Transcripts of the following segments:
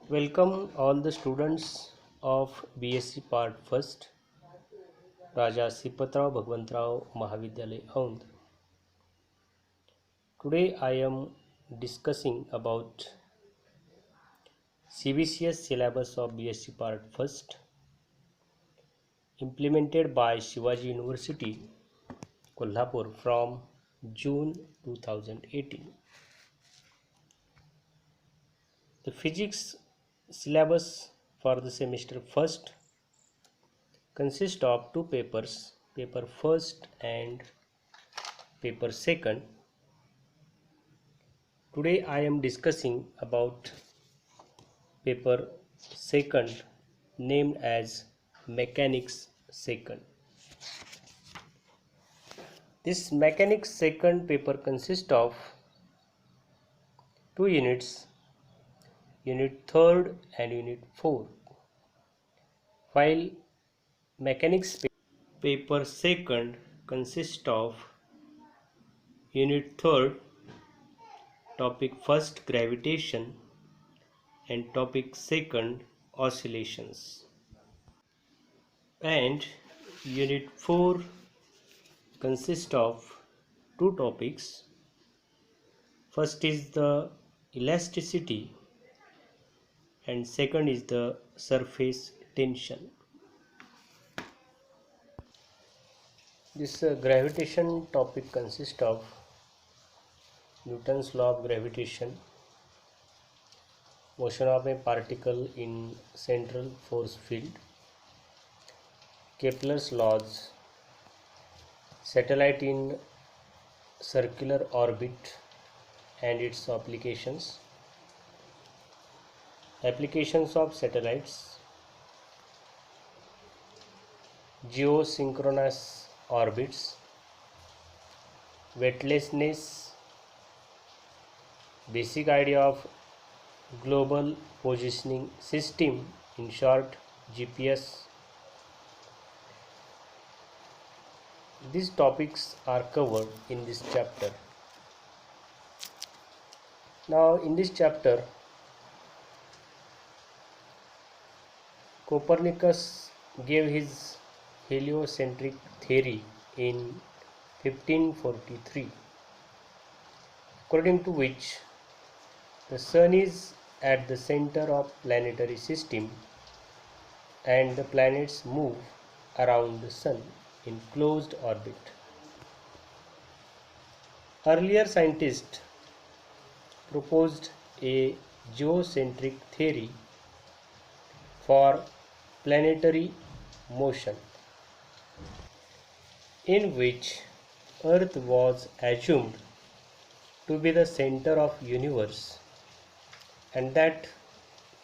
Welcome all the students of BSc Part First, Raja Sipatrao Bhagwantrao Mahavidyalay Aund. Today I am discussing about CBCS syllabus of BSc Part First, implemented by Shivaji University, Kolhapur from June 2018. The physics syllabus for the semester first consists of two papers, paper first and paper second. Today I am discussing about paper second, named as mechanics second. This mechanics second paper consists of two units, unit third and unit fourth, while mechanics paper second consists of unit third, topic first gravitation, and topic second oscillations, and unit 4 consists of two topics. First is the elasticity and second is the surface tension. This gravitation topic consists of Newton's law of gravitation, motion of a particle in central force field, Kepler's laws, satellite in circular orbit and its applications of satellites, geosynchronous orbits, weightlessness, basic idea of global positioning system, in short GPS. These topics are covered in this chapter. Now in this chapter, Copernicus gave his heliocentric theory in 1543, according to which the Sun is at the center of planetary system and the planets move around the Sun in closed orbit. Earlier scientists proposed a geocentric theory for planetary motion, in which Earth was assumed to be the center of universe and that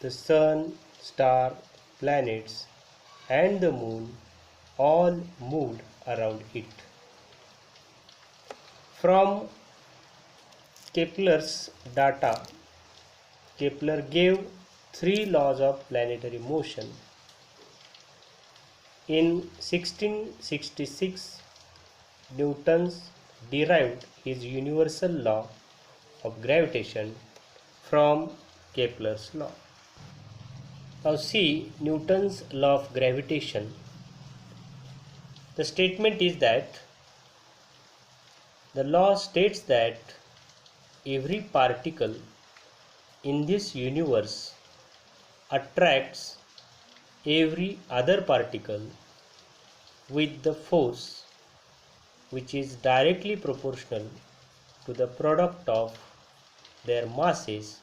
the Sun, star, planets and the Moon all moved around it. From Kepler's data, Kepler gave three laws of planetary motion. In 1666, Newton derived his universal law of gravitation from Kepler's law. Now see Newton's law of gravitation. The statement is that the law states that every particle in this universe attracts every other particle with the force which is directly proportional to the product of their masses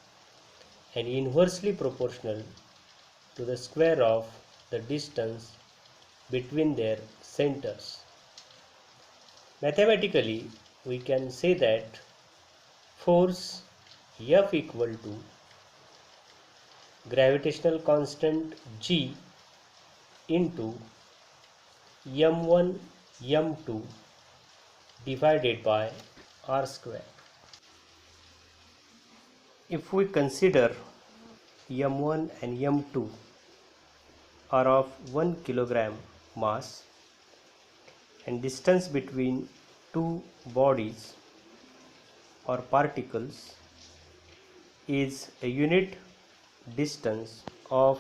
and inversely proportional to the square of the distance between their centers. Mathematically, we can say that force F equal to gravitational constant G into m1 m2 divided by r square. If we consider m1 and m2 are of 1 kilogram mass and distance between two bodies or particles is a unit distance of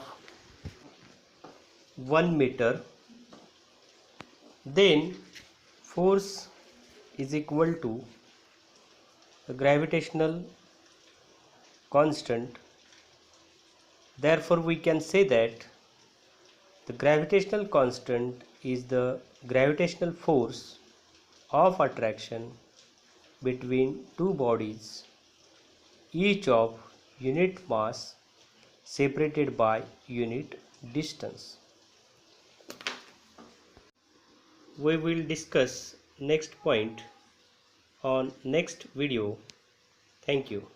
1 meter, then force is equal to the gravitational constant. Therefore, we can say that the gravitational constant is the gravitational force of attraction between two bodies, each of unit mass separated by unit distance. We will discuss next point on next video. Thank you.